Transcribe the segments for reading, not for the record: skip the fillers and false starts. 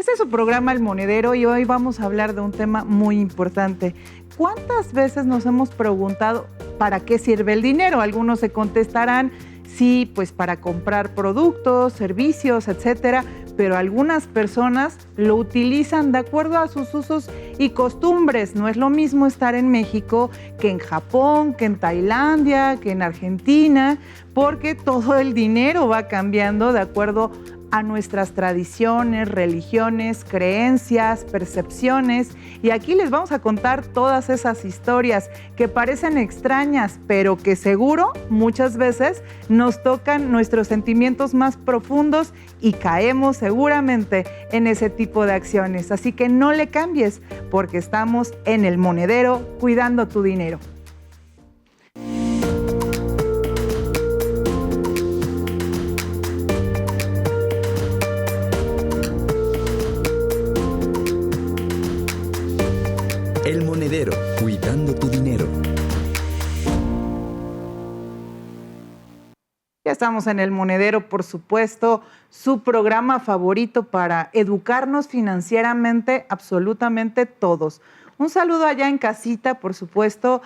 Este es su programa El Monedero y hoy vamos a hablar de un tema muy importante. ¿Cuántas veces nos hemos preguntado para qué sirve el dinero? Algunos se contestarán, sí, pues para comprar productos, servicios, etcétera, pero algunas personas lo utilizan de acuerdo a sus usos y costumbres. No es lo mismo estar en México que en Japón, que en Tailandia, que en Argentina, porque todo el dinero va cambiando de acuerdo a nuestras tradiciones, religiones, creencias, percepciones. Y aquí les vamos a contar todas esas historias que parecen extrañas, pero que seguro muchas veces nos tocan nuestros sentimientos más profundos y caemos seguramente en ese tipo de acciones. Así que no le cambies, porque estamos en El Monedero cuidando tu dinero. El Monedero, cuidando tu dinero. Ya estamos en El Monedero, por supuesto, su programa favorito para educarnos financieramente, absolutamente todos. Un saludo allá en casita, por supuesto,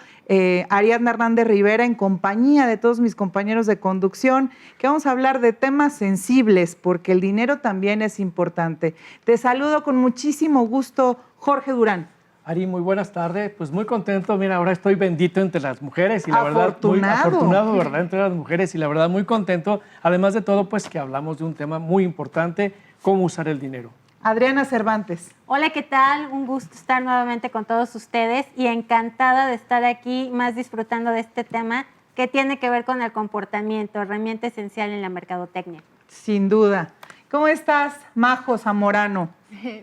Ariadna Hernández Rivera, en compañía de todos mis compañeros de conducción, que vamos a hablar de temas sensibles, porque el dinero también es importante. Te saludo con muchísimo gusto, Jorge Durán. Ari, muy buenas tardes. Pues muy contento. Mira, ahora estoy bendito entre las mujeres y la verdad, muy Afortunado. afortunado, ¿verdad? Entre las mujeres y la verdad, muy contento. Además de todo, pues que hablamos de un tema muy importante, cómo usar el dinero. Adriana Cervantes. Hola, ¿qué tal? Un gusto estar nuevamente con todos ustedes y encantada de estar aquí más disfrutando de este tema que tiene que ver con el comportamiento, herramienta esencial en la mercadotecnia. Sin duda. ¿Cómo estás, Majo Zamorano?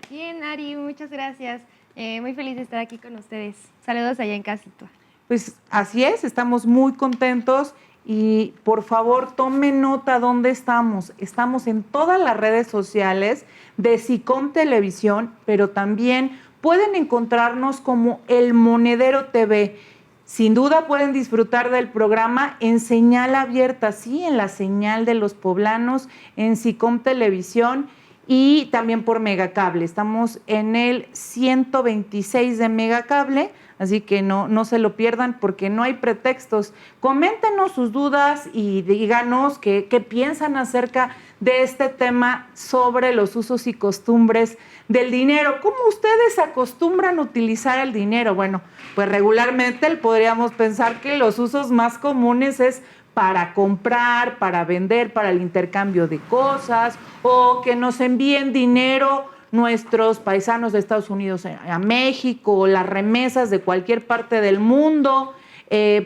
Bien, Ari, muchas gracias. Muy feliz de estar aquí con ustedes. Saludos allá en casita. Pues así es, estamos muy contentos y por favor tomen nota dónde estamos. Estamos en todas las redes sociales de SICOM Televisión, pero también pueden encontrarnos como El Monedero TV. Sin duda pueden disfrutar del programa en señal abierta, sí, en la señal de los poblanos, en SICOM Televisión y también por Megacable. Estamos en el 126 de Megacable, así que no se lo pierdan porque no hay pretextos. Coméntenos sus dudas y díganos qué piensan acerca de este tema sobre los usos y costumbres del dinero. ¿Cómo ustedes acostumbran utilizar el dinero? Bueno, pues regularmente podríamos pensar que los usos más comunes es para comprar, para vender, para el intercambio de cosas, o que nos envíen dinero nuestros paisanos de Estados Unidos a México, o las remesas de cualquier parte del mundo,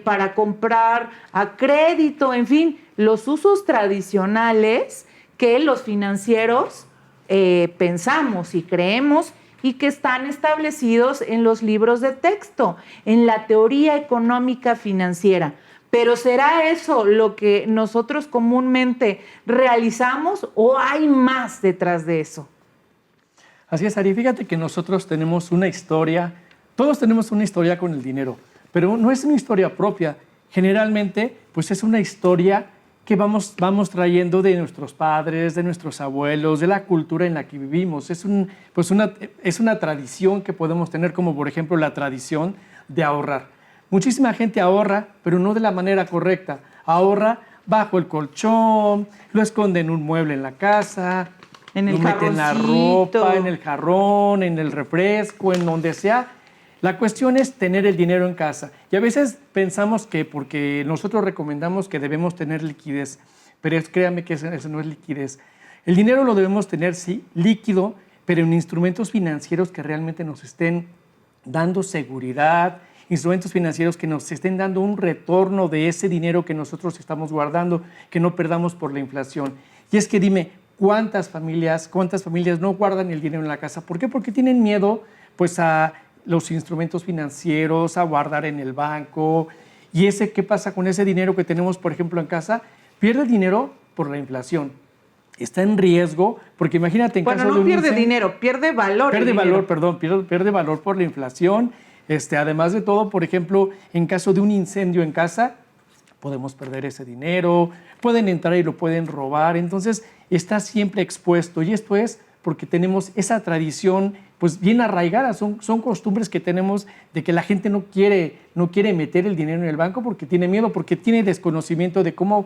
para comprar a crédito, en fin, los usos tradicionales que los financieros pensamos y creemos y que están establecidos en los libros de texto, en la teoría económica financiera. Pero ¿será eso lo que nosotros comúnmente realizamos o hay más detrás de eso? Así es, Ari. Fíjate que nosotros tenemos una historia, todos tenemos una historia con el dinero, pero no es una historia propia. Generalmente, pues es una historia que vamos trayendo de nuestros padres, de nuestros abuelos, de la cultura en la que vivimos. Es una tradición que podemos tener, como por ejemplo la tradición de ahorrar. Muchísima gente ahorra, pero no de la manera correcta. Ahorra bajo el colchón, lo esconde en un mueble en la casa, En lo mete en la ropa, en el jarrón, en el refresco, en donde sea. La cuestión es tener el dinero en casa. Y a veces pensamos que porque nosotros recomendamos que debemos tener liquidez, pero créanme que eso no es liquidez. El dinero lo debemos tener, sí, líquido, pero en instrumentos financieros que realmente nos estén dando seguridad, instrumentos financieros que nos estén dando un retorno de ese dinero que nosotros estamos guardando, que no perdamos por la inflación. Y es que dime, ¿cuántas familias no guardan el dinero en la casa? ¿Por qué? Porque tienen miedo pues, a los instrumentos financieros, a guardar en el banco. ¿Y qué pasa con ese dinero que tenemos, por ejemplo, en casa? Pierde dinero por la inflación. Está en riesgo, porque imagínate en caso de un pierde incendio, dinero, pierde valor. pierde valor por la inflación. Además de todo, por ejemplo, en caso de un incendio en casa, podemos perder ese dinero, pueden entrar y lo pueden robar, entonces está siempre expuesto. Y esto es porque tenemos esa tradición pues bien arraigada, son costumbres que tenemos de que la gente no quiere meter el dinero en el banco porque tiene miedo, porque tiene desconocimiento de cómo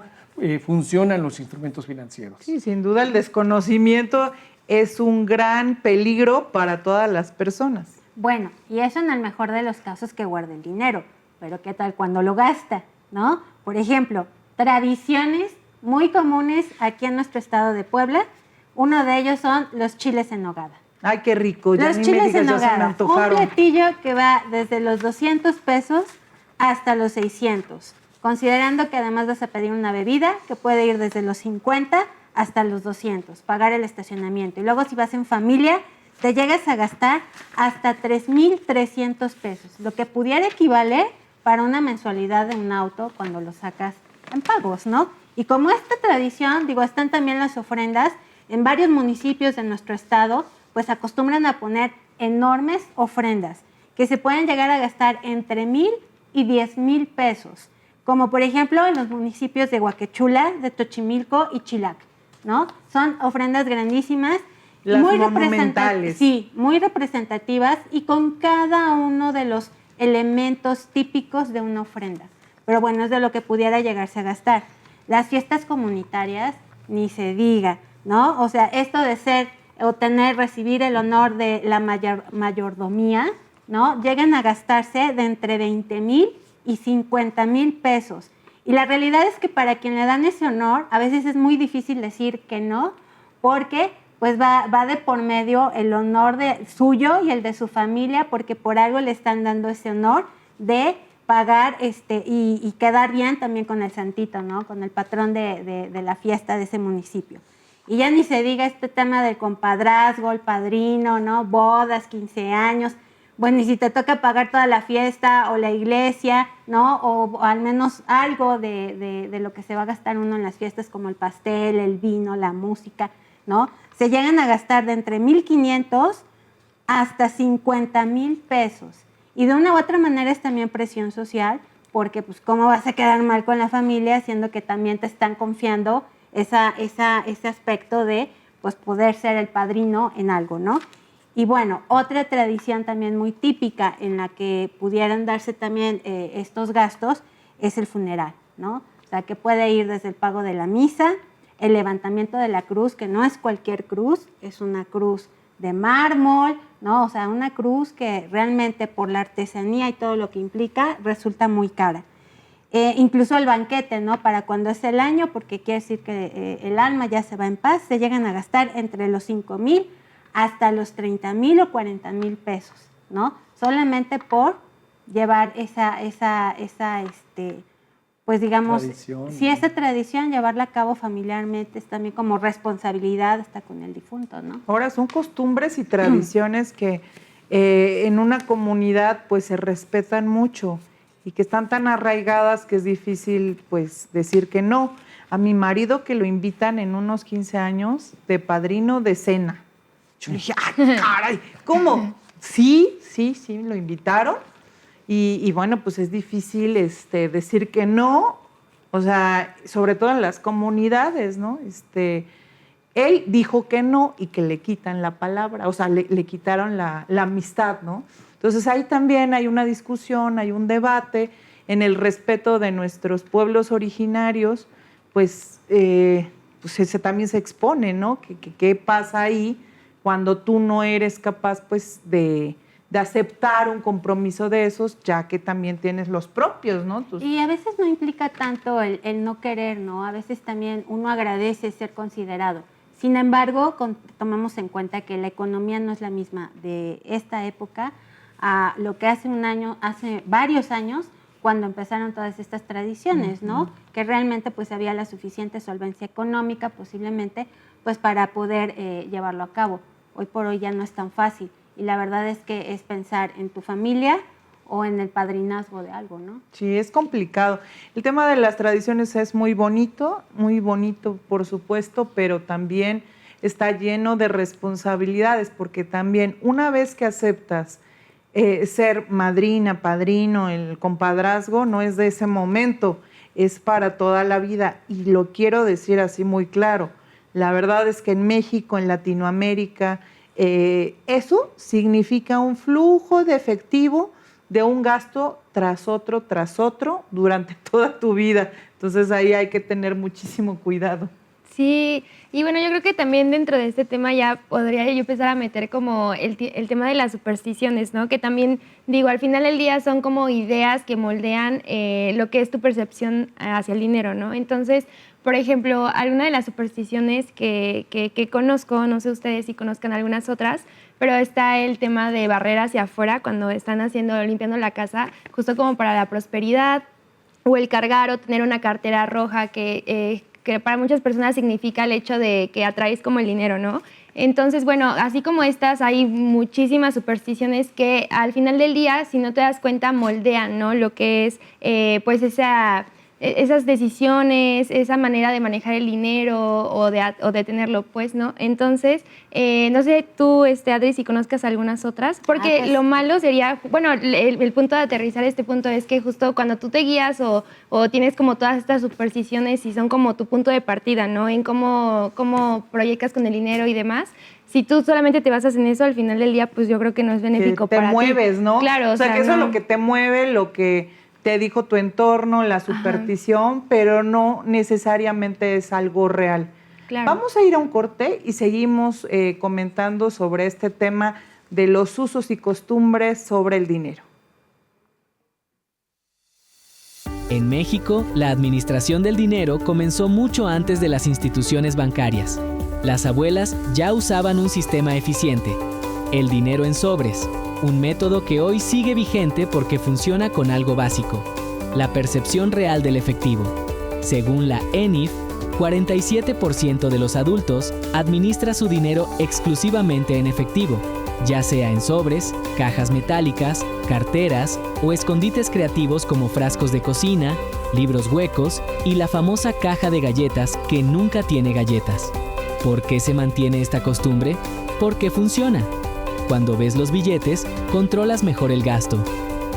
funcionan los instrumentos financieros. Sí, sin duda el desconocimiento es un gran peligro para todas las personas. Bueno, y eso en el mejor de los casos que guarda el dinero, pero ¿qué tal cuando lo gasta? ¿No? Por ejemplo, tradiciones muy comunes aquí en nuestro estado de Puebla, uno de ellos son los chiles en nogada. Ay, qué rico, ya Los ni me chiles digas, en ya se me nogada, un antojaron. platillo que va desde los 200 pesos hasta los 600, considerando que además vas a pedir una bebida que puede ir desde los 50 hasta los 200, pagar el estacionamiento. Y luego si vas en familia, te llegas a gastar hasta 3,300 pesos, lo que pudiera equivaler para una mensualidad de un auto cuando lo sacas en pagos, ¿no? Y como esta tradición, digo, están también las ofrendas, en varios municipios de nuestro estado, pues acostumbran a poner enormes ofrendas que se pueden llegar a gastar entre 1,000 y 10,000 pesos, como por ejemplo en los municipios de Huaquechula, de Tochimilco y Chilac, ¿no? Son ofrendas grandísimas, Las monumentales. sí, muy representativas y con cada uno de los elementos típicos de una ofrenda. Pero bueno, es de lo que pudiera llegarse a gastar. Las fiestas comunitarias, ni se diga, ¿no? O sea, esto de recibir el honor de la mayordomía, ¿no? Llegan a gastarse de entre 20,000 y 50,000 pesos. Y la realidad es que para quien le dan ese honor, a veces es muy difícil decir que no, porque pues va de por medio el honor suyo y el de su familia, porque por algo le están dando ese honor de pagar y quedar bien también con el santito, ¿no? Con el patrón de la fiesta de ese municipio. Y ya ni se diga este tema del compadrazgo, el padrino, ¿no? Bodas, 15 años. Bueno, y si te toca pagar toda la fiesta o la iglesia, ¿no? O al menos algo de lo que se va a gastar uno en las fiestas, como el pastel, el vino, la música, ¿no? Se llegan a gastar de entre 1,500 hasta 50,000 pesos. Y de una u otra manera es también presión social, porque pues cómo vas a quedar mal con la familia, siendo que también te están confiando ese aspecto de pues poder ser el padrino en algo, ¿no? Y bueno, otra tradición también muy típica en la que pudieran darse también estos gastos es el funeral, ¿no? O sea, que puede ir desde el pago de la misa, el levantamiento de la cruz, que no es cualquier cruz, es una cruz de mármol, ¿no? O sea, una cruz que realmente por la artesanía y todo lo que implica resulta muy cara. Incluso el banquete, ¿no? Para cuando es el año, porque quiere decir que el alma ya se va en paz, se llegan a gastar entre los 5,000 hasta los 30,000 o 40,000 pesos, ¿no? Solamente por llevar pues digamos, Tradición, si esa tradición, llevarla a cabo familiarmente, es también como responsabilidad hasta con el difunto, ¿no? Ahora son costumbres y tradiciones que en una comunidad pues se respetan mucho y que están tan arraigadas que es difícil pues decir que no. A mi marido que lo invitan en unos 15 años de padrino de cena. Yo dije, ¡ay, caray! ¿Cómo? Sí, lo invitaron. Y bueno, pues es difícil decir que no, o sea, sobre todo en las comunidades, ¿no? Él dijo que no y que le quitan la palabra, o sea, le quitaron la amistad, ¿no? Entonces ahí también hay una discusión, hay un debate en el respeto de nuestros pueblos originarios, pues ese también se expone, ¿no? ¿Qué pasa ahí cuando tú no eres capaz, pues, de aceptar un compromiso de esos, ya que también tienes los propios, ¿no? Y a veces no implica tanto el no querer, ¿no? A veces también uno agradece ser considerado. Sin embargo, tomamos en cuenta que la economía no es la misma de esta época a lo que hace varios años, cuando empezaron todas estas tradiciones, ¿no? Que realmente pues había la suficiente solvencia económica posiblemente pues para poder llevarlo a cabo. Hoy por hoy ya no es tan fácil. Y la verdad es que es pensar en tu familia o en el padrinazgo de algo, ¿no? Sí, es complicado. El tema de las tradiciones es muy bonito, por supuesto, pero también está lleno de responsabilidades, porque también una vez que aceptas ser madrina, padrino, el compadrazgo, no es de ese momento, es para toda la vida. Y lo quiero decir así muy claro, La verdad es que en México, en Latinoamérica, eso significa un flujo de efectivo de un gasto tras otro durante toda tu vida. Entonces ahí hay que tener muchísimo cuidado. Sí, y bueno, yo creo que también dentro de este tema ya podría yo empezar a meter como el tema de las supersticiones, ¿no? Que también, digo, al final del día son como ideas que moldean lo que es tu percepción hacia el dinero, ¿no? Entonces, por ejemplo, alguna de las supersticiones que conozco, no sé ustedes si conozcan algunas otras, pero está el tema de barrer hacia afuera cuando están limpiando la casa, justo como para la prosperidad, o el cargar o tener una cartera roja que para muchas personas significa el hecho de que atraes como el dinero, ¿no? Entonces, bueno, así como estas, hay muchísimas supersticiones que al final del día, si no te das cuenta, moldean, ¿no? Lo que es, pues, esas decisiones, esa manera de manejar el dinero o de tenerlo, pues, ¿no? Entonces, no sé tú, Adri, si conozcas algunas otras, porque pues, lo malo sería, bueno, el punto de aterrizar este punto es que justo cuando tú te guías o tienes como todas estas supersticiones y son como tu punto de partida, ¿no? En cómo proyectas con el dinero y demás. Si tú solamente te basas en eso, al final del día, pues yo creo que no es benéfico para ti. Te mueves, ¿no? Claro, o sea, que eso es lo que te mueve, lo que te dijo tu entorno, la superstición, pero no necesariamente es algo real. Claro. Vamos a ir a un corte y seguimos comentando sobre este tema de los usos y costumbres sobre el dinero. En México, la administración del dinero comenzó mucho antes de las instituciones bancarias. Las abuelas ya usaban un sistema eficiente, el dinero en sobres, un método que hoy sigue vigente porque funciona con algo básico, la percepción real del efectivo. Según la ENIF, 47% de los adultos administra su dinero exclusivamente en efectivo, ya sea en sobres, cajas metálicas, carteras o escondites creativos como frascos de cocina, libros huecos y la famosa caja de galletas que nunca tiene galletas. ¿Por qué se mantiene esta costumbre? Porque funciona. Cuando ves los billetes, controlas mejor el gasto.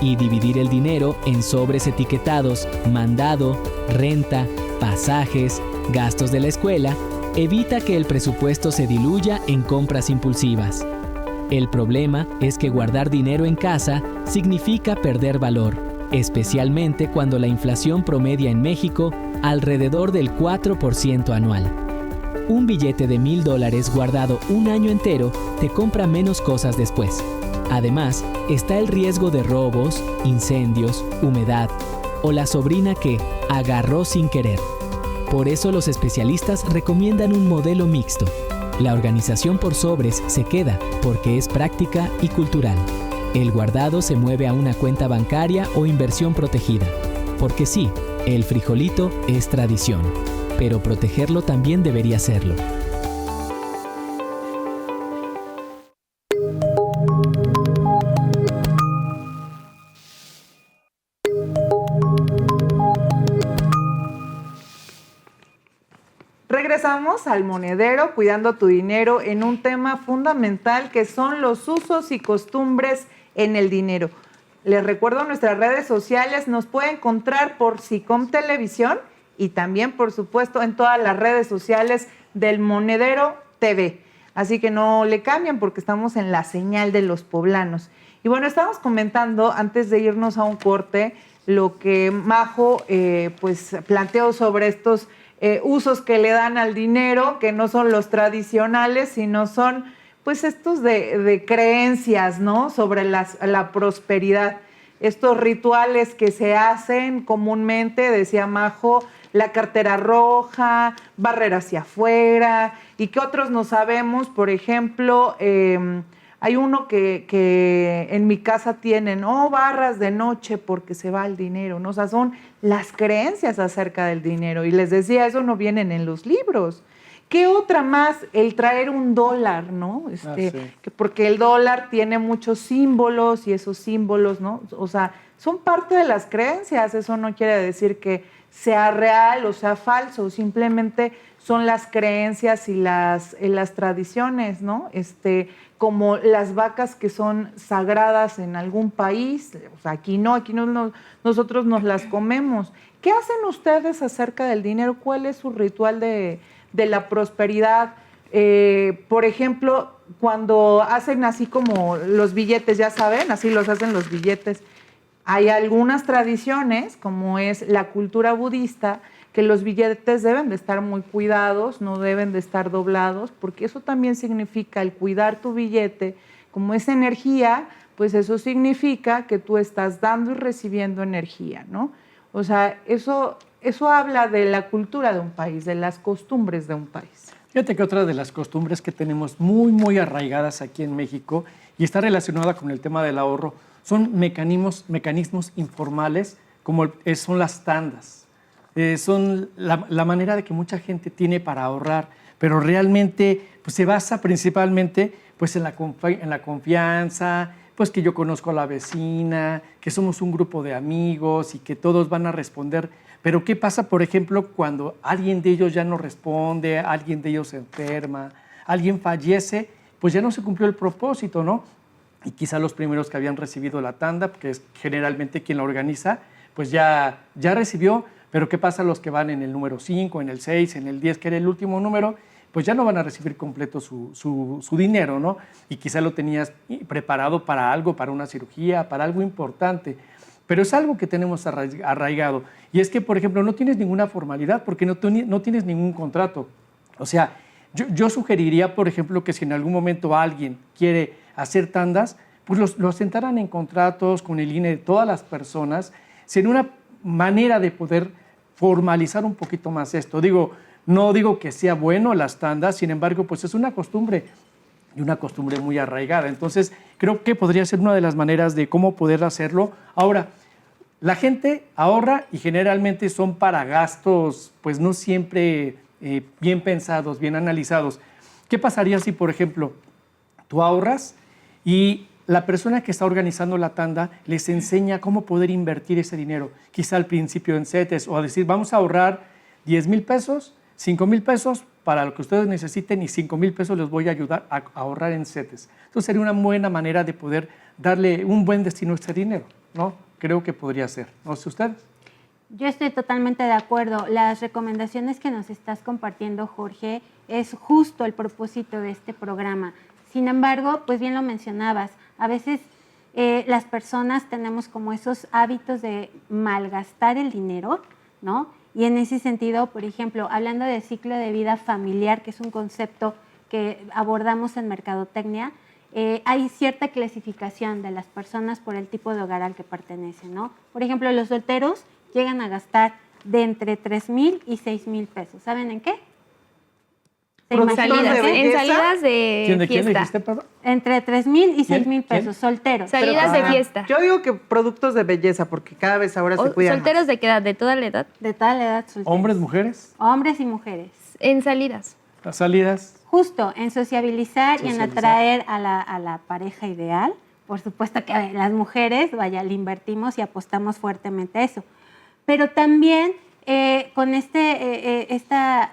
Y dividir el dinero en sobres etiquetados, mandado, renta, pasajes, gastos de la escuela, evita que el presupuesto se diluya en compras impulsivas. El problema es que guardar dinero en casa significa perder valor, especialmente cuando la inflación promedia en México alrededor del 4% anual. Un billete de $1,000 guardado un año entero te compra menos cosas después. Además, está el riesgo de robos, incendios, humedad o la sobrina que agarró sin querer. Por eso los especialistas recomiendan un modelo mixto. La organización por sobres se queda porque es práctica y cultural. El guardado se mueve a una cuenta bancaria o inversión protegida. Porque sí, el frijolito es tradición, pero protegerlo también debería serlo. Regresamos al Monedero, cuidando tu dinero, en un tema fundamental que son los usos y costumbres en el dinero. Les recuerdo nuestras redes sociales, nos puede encontrar por SICOM Televisión y también, por supuesto, en todas las redes sociales del Monedero TV. Así que no le cambien porque estamos en la señal de los poblanos. Y bueno, estamos comentando, antes de irnos a un corte, lo que Majo pues planteó sobre estos usos que le dan al dinero, que no son los tradicionales, sino son pues estos de creencias, ¿no? Sobre la prosperidad. Estos rituales que se hacen comúnmente, decía Majo, la cartera roja, barrer hacia afuera, y que otros no sabemos. Por ejemplo, hay uno que en mi casa tienen, barras de noche porque se va el dinero, ¿no? O sea, son las creencias acerca del dinero. Y les decía, eso no vienen en los libros. ¿Qué otra más? El traer un dólar, ¿no? Porque el dólar tiene muchos símbolos y esos símbolos, ¿no? O sea, son parte de las creencias. Eso no quiere decir que sea real o sea falso, simplemente son las creencias y las tradiciones, ¿no? Como las vacas que son sagradas en algún país, o sea, aquí no, nosotros nos las comemos. ¿Qué hacen ustedes acerca del dinero? ¿Cuál es su ritual de de la prosperidad. Por ejemplo, cuando hacen así como los billetes, ya saben, así los hacen los billetes. Hay algunas tradiciones, como es la cultura budista, que los billetes deben de estar muy cuidados, no deben de estar doblados, porque eso también significa el cuidar tu billete, como es energía, pues eso significa que tú estás dando y recibiendo energía, ¿no? O sea, eso habla de la cultura de un país, de las costumbres de un país. Fíjate que otra de las costumbres que tenemos muy, muy arraigadas aquí en México y está relacionada con el tema del ahorro son mecanismos informales como son las tandas. Son la manera de que mucha gente tiene para ahorrar, pero realmente pues, se basa principalmente pues, en la confianza, pues que yo conozco a la vecina, que somos un grupo de amigos y que todos van a responder. Pero ¿qué pasa, por ejemplo, cuando alguien de ellos ya no responde, alguien de ellos se enferma, alguien fallece? Pues ya no se cumplió el propósito, ¿no? Y quizá los primeros que habían recibido la tanda, que es generalmente quien la organiza, pues ya recibió, pero ¿qué pasa los que van en el número 5, en el 6, en el 10, que era el último número? Pues ya no van a recibir completo su dinero, ¿no? Y quizá lo tenías preparado para algo, para una cirugía, para algo importante. Pero es algo que tenemos arraigado. Y es que, por ejemplo, no tienes ninguna formalidad porque no tienes ningún contrato. O sea, yo sugeriría, por ejemplo, que si en algún momento alguien quiere hacer tandas, pues lo asentaran en contratos con el INE de todas las personas, sin una manera de poder formalizar un poquito más esto. No digo que sea bueno las tandas, sin embargo, pues es una costumbre y una costumbre muy arraigada. Entonces, creo que podría ser una de las maneras de cómo poder hacerlo. Ahora, la gente ahorra y generalmente son para gastos, pues no siempre bien pensados, bien analizados. ¿Qué pasaría si, por ejemplo, tú ahorras y la persona que está organizando la tanda les enseña cómo poder invertir ese dinero? Quizá al principio en CETES o a decir, vamos a ahorrar 10,000 pesos, 5,000 pesos para lo que ustedes necesiten y 5,000 pesos les voy a ayudar a ahorrar en CETES. Entonces sería una buena manera de poder darle un buen destino a este dinero, ¿no? Creo que podría ser. No sé ustedes. Yo estoy totalmente de acuerdo. Las recomendaciones que nos estás compartiendo, Jorge, es justo el propósito de este programa. Sin embargo, pues bien lo mencionabas, a veces las personas tenemos como esos hábitos de malgastar el dinero, ¿no? Y en ese sentido, por ejemplo, hablando del ciclo de vida familiar, que es un concepto que abordamos en Mercadotecnia, hay cierta clasificación de las personas por el tipo de hogar al que pertenecen, ¿no? Por ejemplo, los solteros llegan a gastar de entre 3,000 y 6,000 pesos. ¿Saben en qué? En salidas de ¿Quién fiesta. dijiste, perdón? Entre 3,000 y 6,000 pesos, solteros. Salidas de fiesta. Yo digo que productos de belleza, porque cada vez ahora se cuidan ¿Solteros más. de qué edad? ¿De toda la edad? De toda la edad, solteros. ¿Hombres, mujeres? Hombres y mujeres. En salidas. Las salidas. Justo, en sociabilizar y en atraer a la pareja ideal. Por supuesto que las mujeres, le invertimos y apostamos fuertemente a eso. Pero también con esta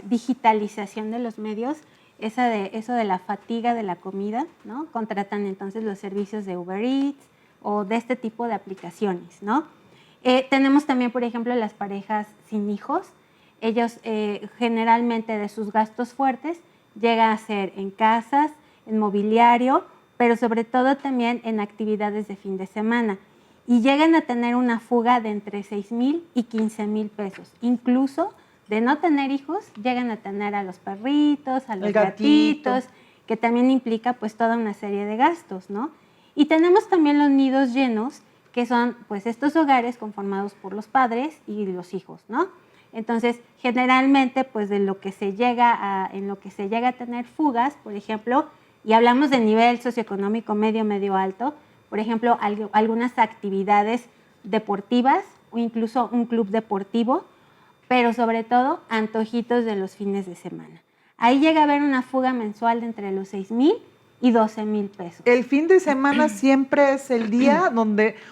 digitalización de los medios, eso de la fatiga de la comida, ¿no? Contratan entonces los servicios de Uber Eats o de este tipo de aplicaciones, ¿no? Tenemos también, por ejemplo, las parejas sin hijos. Ellos generalmente de sus gastos fuertes llega a ser en casas, en mobiliario, pero sobre todo también en actividades de fin de semana. Y llegan a tener una fuga de entre 6,000 y 15,000 pesos. Incluso de no tener hijos, llegan a tener a los perritos, a los gatitos, que también implica pues toda una serie de gastos, ¿no? Y tenemos también los nidos llenos, que son pues estos hogares conformados por los padres y los hijos, ¿no? Entonces, generalmente pues en lo que se llega a tener fugas, por ejemplo, y hablamos de nivel socioeconómico medio alto, por ejemplo, algunas actividades deportivas o incluso un club deportivo, pero sobre todo antojitos de los fines de semana. Ahí llega a haber una fuga mensual de entre los 6,000 y 12,000 pesos. El fin de semana siempre es el día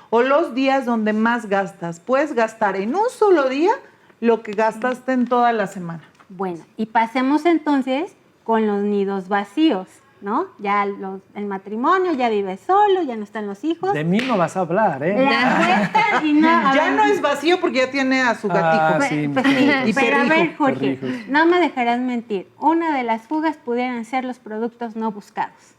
o los días donde más gastas. Puedes gastar en un solo día lo que gastaste en toda la semana. Bueno, y pasemos entonces con los nidos vacíos. ¿no? Ya el matrimonio, ya vive solo, ya no están los hijos. De mí no vas a hablar, ¿eh? La cuesta y no... Ya no es vacío porque ya tiene a su gatito. sí, Pues sí, Y pero a perrijo, ver, Jorge, perrijos. no me dejarás mentir. Una de las fugas pudieran ser los productos no buscados.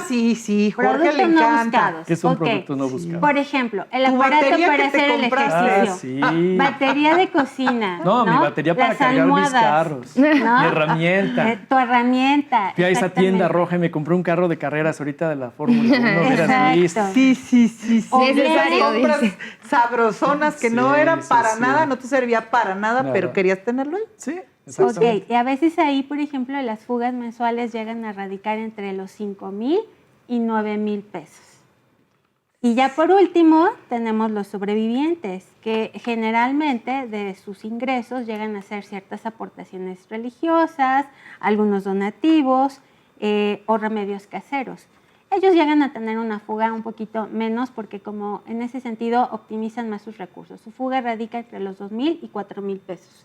Sí, Jorge Productos le no encanta. buscados. ¿Qué son Ok. productos no buscados? Por ejemplo, el Tu aparato batería para que te hacer el compraste. ejercicio. Sí. Batería de cocina. No, mi batería para Las cargar mis almohadas, carros. ¿no? Mi herramienta. Tu herramienta. Fui a esa tienda exactamente. roja y me compré un carro de carreras ahorita de la Fórmula 1. Hubieras visto. Exacto. Sí. O Necesario, bien, Compras dice. sabrosonas que no Sí, eran sí, para sí. nada, no te servía para nada, Nada. pero querías tenerlo ahí. Sí, Ok, exactamente. y a veces ahí, por ejemplo, las fugas mensuales llegan a radicar entre los 5,000 y 9,000 pesos. Y ya por último, tenemos los sobrevivientes, que generalmente de sus ingresos llegan a hacer ciertas aportaciones religiosas, algunos donativos o remedios caseros. Ellos llegan a tener una fuga un poquito menos porque como en ese sentido optimizan más sus recursos. Su fuga radica entre los 2,000 y 4,000 pesos.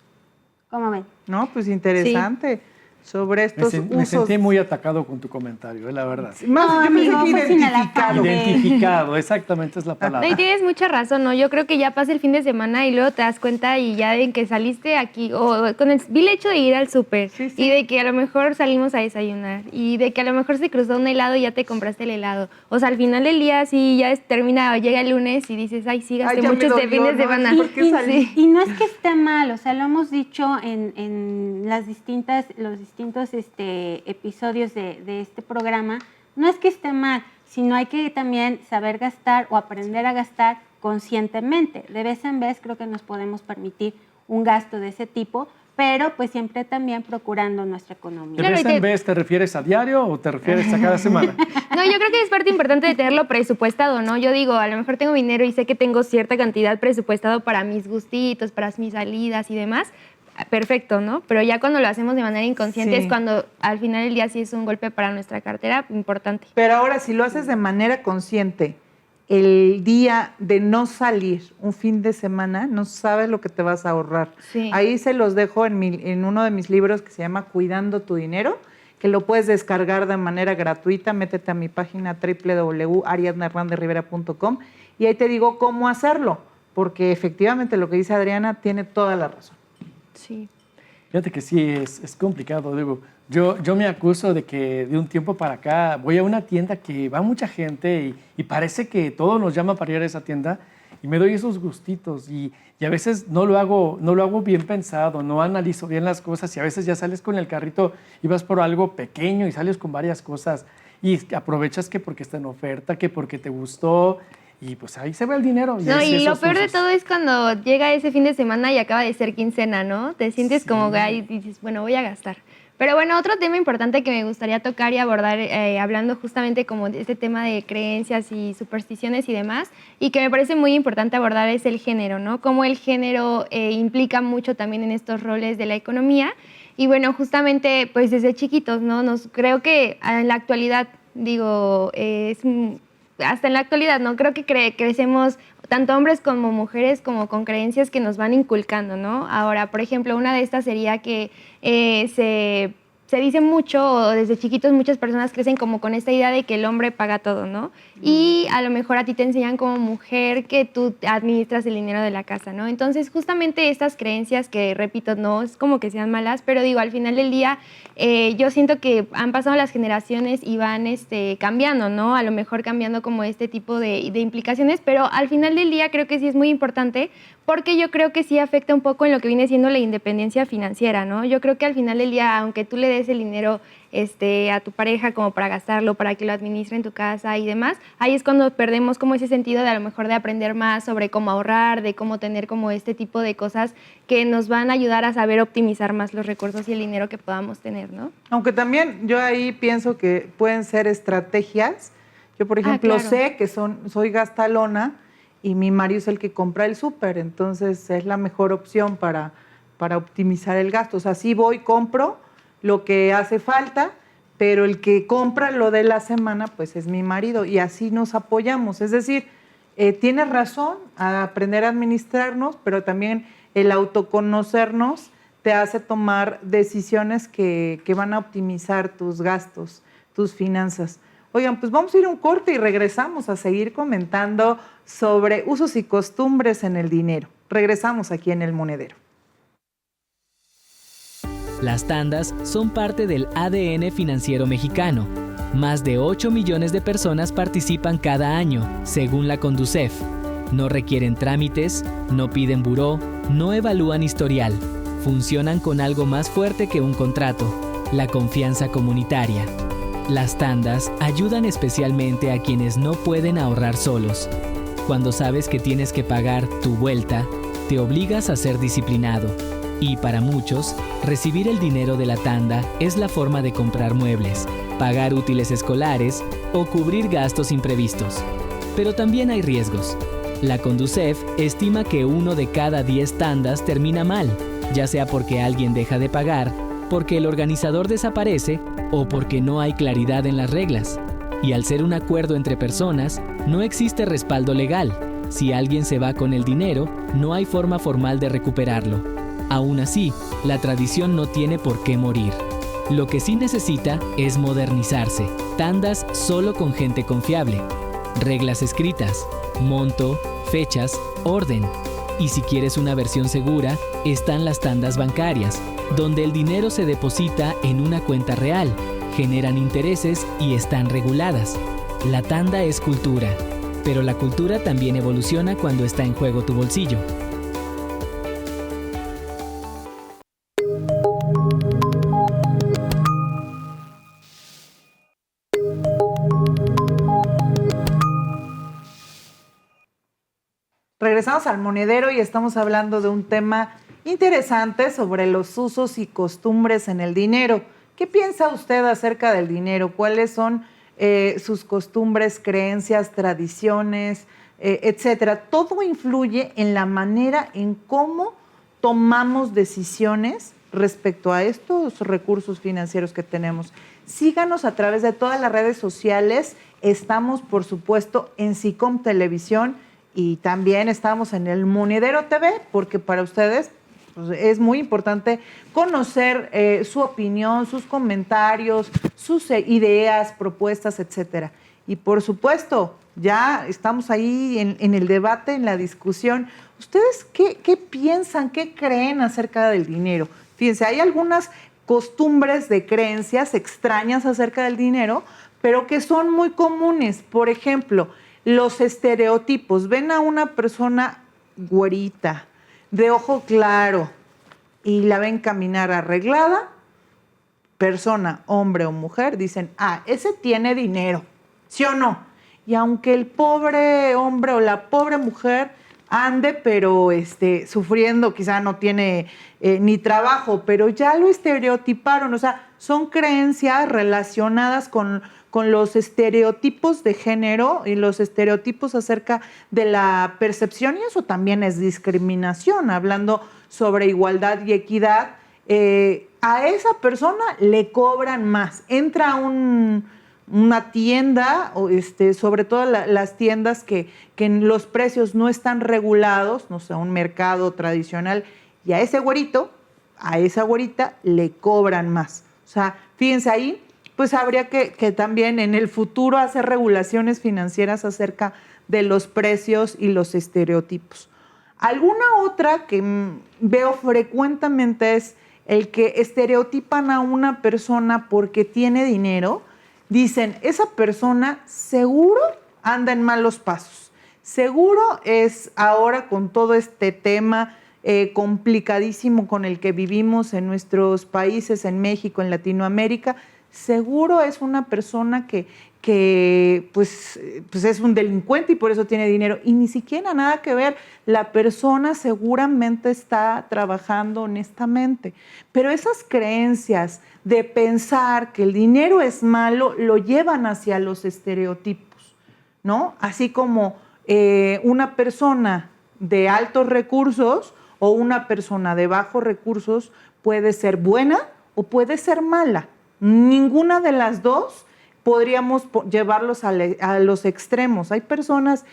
¿Cómo ven? No, pues interesante. Sobre estos Me usos. sentí muy atacado con tu comentario, la verdad. Más, No, yo pensé amigo, que fue sin el identificado. afán de- Identificado, exactamente es la No, palabra. y tienes mucha razón, ¿no? Yo creo que ya pasa el fin de semana y luego te das cuenta y ya de que saliste aquí, o con el vil hecho de ir al súper, Sí. y de que a lo mejor salimos a desayunar, y de que a lo mejor se cruzó un helado y ya te compraste el helado. O sea, al final del día sí ya termina, llega el lunes y dices, ay, sí, gasté Ay, ya me mucho este dolió, fin de ¿no? semana. ¿Por qué salí? Sí. Y no es que esté mal, o sea, lo hemos dicho en los distintos episodios de este programa, no es que esté mal, sino hay que también saber gastar o aprender a gastar conscientemente. De vez en vez creo que nos podemos permitir un gasto de ese tipo, pero pues siempre también procurando nuestra ¿De economía. Claro, vez y en vez te refieres a diario o te refieres a cada semana? No, yo creo que es parte importante de tenerlo presupuestado, ¿no? Yo digo, a lo mejor tengo dinero y sé que tengo cierta cantidad presupuestado para mis gustitos, para mis salidas y demás. Perfecto, ¿no? Pero ya cuando lo hacemos de manera inconsciente Sí. es cuando al final del día sí es un golpe para nuestra cartera importante. Pero ahora, si lo haces de manera consciente, el día de no salir, un fin de semana, no sabes lo que te vas a ahorrar. Sí. Ahí se los dejo en uno de mis libros que se llama Cuidando tu Dinero, que lo puedes descargar de manera gratuita. Métete a mi página www.ariadnahernandezrivera.com y ahí te digo cómo hacerlo, porque efectivamente lo que dice Adriana tiene toda la razón. Sí. Fíjate que sí, es complicado, digo. Yo me acuso de que de un tiempo para acá voy a una tienda que va mucha gente y parece que todo nos llama para ir a esa tienda y me doy esos gustitos y a veces no lo hago bien pensado, no analizo bien las cosas y a veces ya sales con el carrito y vas por algo pequeño y sales con varias cosas y aprovechas que porque está en oferta, que porque te gustó y pues ahí se va el dinero. No, es y lo esos peor de usos. todo es cuando llega ese fin de semana y acaba de ser quincena, ¿no? Te sientes Sí. como que y dices, bueno, voy a gastar. Pero bueno, otro tema importante que me gustaría tocar y abordar, hablando justamente como de este tema de creencias y supersticiones y demás, y que me parece muy importante abordar es el género, ¿no? Cómo el género implica mucho también en estos roles de la economía. Y bueno, justamente pues desde chiquitos, ¿no? Creo que en la actualidad, digo, hasta en la actualidad, ¿no? Creo que crecemos tanto hombres como mujeres como con creencias que nos van inculcando, ¿no? Ahora, por ejemplo, una de estas sería que se dice mucho, o desde chiquitos muchas personas crecen como con esta idea de que el hombre paga todo, ¿no? Y a lo mejor a ti te enseñan como mujer que tú administras el dinero de la casa, ¿no? Entonces, justamente estas creencias que, repito, no es como que sean malas, pero digo, al final del día, yo siento que han pasado las generaciones y van cambiando, ¿no? A lo mejor cambiando como este tipo de implicaciones, pero al final del día creo que sí es muy importante porque yo creo que sí afecta un poco en lo que viene siendo la independencia financiera, ¿no? Yo creo que al final del día, aunque tú le des el dinero a tu pareja como para gastarlo, para que lo administre en tu casa y demás, ahí es cuando perdemos como ese sentido de a lo mejor de aprender más sobre cómo ahorrar, de cómo tener como este tipo de cosas que nos van a ayudar a saber optimizar más los recursos y el dinero que podamos tener, ¿no? Aunque también yo ahí pienso que pueden ser estrategias. Yo, por ejemplo, claro. sé que soy gastalona y mi marido es el que compra el súper, entonces es la mejor opción para optimizar el gasto. O sea, sí voy, compro lo que hace falta, pero el que compra lo de la semana, pues es mi marido y así nos apoyamos. Es decir, tienes razón, a aprender a administrarnos, pero también el autoconocernos te hace tomar decisiones que van a optimizar tus gastos. tus finanzas. Oigan, pues vamos a ir a un corte y regresamos a seguir comentando sobre usos y costumbres en el dinero. Regresamos aquí en El Monedero. Las tandas son parte del ADN financiero mexicano. Más de 8 millones de personas participan cada año, según la Conducef. No requieren trámites, no piden buró, no evalúan historial. Funcionan con algo más fuerte que un contrato, la confianza comunitaria. Las tandas ayudan especialmente a quienes no pueden ahorrar solos. Cuando sabes que tienes que pagar tu vuelta, te obligas a ser disciplinado. Y para muchos, recibir el dinero de la tanda es la forma de comprar muebles, pagar útiles escolares o cubrir gastos imprevistos. Pero también hay riesgos. La Conducef estima que 1 de cada 10 tandas termina mal, ya sea porque alguien deja de pagar, porque el organizador desaparece o porque no hay claridad en las reglas. Y al ser un acuerdo entre personas, no existe respaldo legal. Si alguien se va con el dinero, no hay forma formal de recuperarlo. Aún así, la tradición no tiene por qué morir. Lo que sí necesita es modernizarse. Tandas solo con gente confiable. Reglas escritas, monto, fechas, orden. Y si quieres una versión segura, están las tandas bancarias, donde el dinero se deposita en una cuenta real, generan intereses y están reguladas. La tanda es cultura, pero la cultura también evoluciona cuando está en juego tu bolsillo. Regresamos al Monedero y estamos hablando de un tema interesante sobre los usos y costumbres en el dinero. ¿Qué piensa usted acerca del dinero? ¿Cuáles son sus costumbres, creencias, tradiciones, etcétera? Todo influye en la manera en cómo tomamos decisiones respecto a estos recursos financieros que tenemos. Síganos a través de todas las redes sociales. Estamos, por supuesto, en SICOM Televisión. Y también estamos en El Monedero TV, porque para ustedes pues, es muy importante conocer su opinión, sus comentarios, sus ideas, propuestas, etcétera. Y por supuesto, ya estamos ahí en el debate, en la discusión. ¿Ustedes qué piensan, qué creen acerca del dinero? Fíjense, hay algunas costumbres de creencias extrañas acerca del dinero, pero que son muy comunes. Por ejemplo, los estereotipos. Ven a una persona güerita, de ojo claro, y la ven caminar arreglada, persona, hombre o mujer, dicen, ese tiene dinero, ¿sí o no? Y aunque el pobre hombre o la pobre mujer ande, pero sufriendo, quizá no tiene ni trabajo, pero ya lo estereotiparon. O sea, son creencias relacionadas con los estereotipos de género y los estereotipos acerca de la percepción, y eso también es discriminación. Hablando sobre igualdad y equidad, a esa persona le cobran más. Entra a una tienda, sobre todo las tiendas que los precios no están regulados, no sé, un mercado tradicional, y a ese güerito, a esa güerita le cobran más. O sea, fíjense ahí, pues habría que también en el futuro hacer regulaciones financieras acerca de los precios y los estereotipos. Alguna otra que veo frecuentemente es el que estereotipan a una persona porque tiene dinero. Dicen, esa persona seguro anda en malos pasos. Seguro es ahora con todo este tema complicadísimo con el que vivimos en nuestros países, en México, en Latinoamérica, seguro es una persona que pues es un delincuente y por eso tiene dinero. Y ni siquiera nada que ver, la persona seguramente está trabajando honestamente. Pero esas creencias de pensar que el dinero es malo lo llevan hacia los estereotipos, ¿no? Así como una persona de altos recursos o una persona de bajos recursos puede ser buena o puede ser mala. Ninguna de las dos podríamos llevarlos a los extremos. Hay personas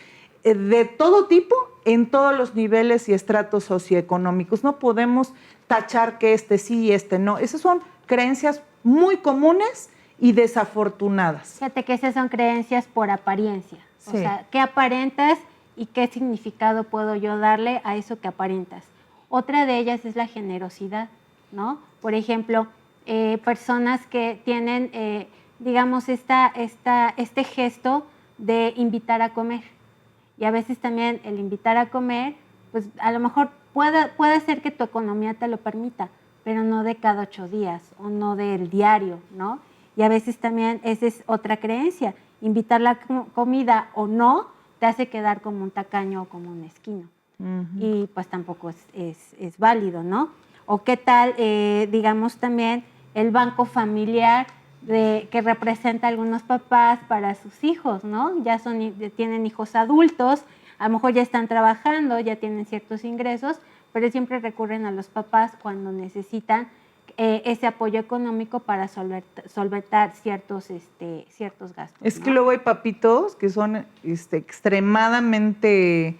de todo tipo en todos los niveles y estratos socioeconómicos. No podemos tachar que sí y no. Esas son creencias muy comunes y desafortunadas. Fíjate que esas son creencias por apariencia. Sí. O sea, ¿qué aparentas y qué significado puedo yo darle a eso que aparentas? Otra de ellas es la generosidad, ¿no? Por ejemplo, personas que tienen, digamos, este gesto de invitar a comer. Y a veces también el invitar a comer, pues a lo mejor puede ser que tu economía te lo permita, pero no de cada 8 días o no del diario, ¿no? Y a veces también esa es otra creencia. Invitar la comida o no te hace quedar como un tacaño o como un mezquino. Y pues tampoco es válido, ¿no? O qué tal, digamos también, el banco familiar que representa a algunos papás para sus hijos, ¿no? Ya tienen hijos adultos, a lo mejor ya están trabajando, ya tienen ciertos ingresos, pero siempre recurren a los papás cuando necesitan ese apoyo económico para solventar ciertos gastos. Es que luego hay papitos que son extremadamente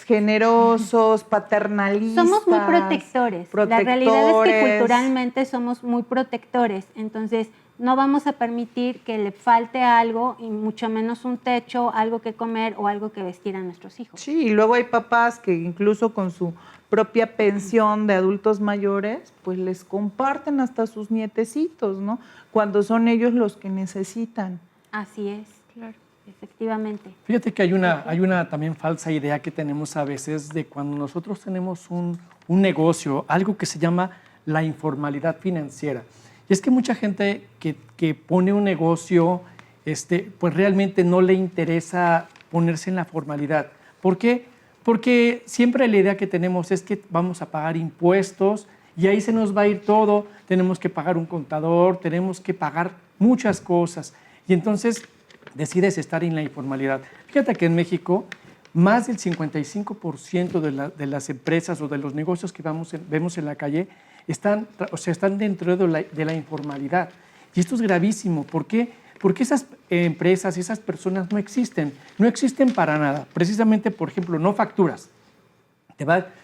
generosos, paternalistas. Somos muy protectores. La realidad es que culturalmente somos muy protectores. Entonces, no vamos a permitir que le falte algo, y mucho menos un techo, algo que comer o algo que vestir a nuestros hijos. Sí, y luego hay papás que incluso con su propia pensión de adultos mayores, pues les comparten hasta sus nietecitos, ¿no? Cuando son ellos los que necesitan. Así es, claro, efectivamente. Fíjate que hay una también falsa idea que tenemos a veces de cuando nosotros tenemos un negocio, algo que se llama la informalidad financiera. Y es que mucha gente que pone un negocio, pues realmente no le interesa ponerse en la formalidad. ¿Por qué? Porque siempre la idea que tenemos es que vamos a pagar impuestos y ahí se nos va a ir todo. Tenemos que pagar un contador, tenemos que pagar muchas cosas. Y entonces decides estar en la informalidad. Fíjate que en México más del 55% de las empresas o de los negocios que vemos en la calle están dentro de la informalidad. Y esto es gravísimo. ¿Por qué? Porque esas empresas y esas personas no existen para nada. Precisamente, por ejemplo, no facturas.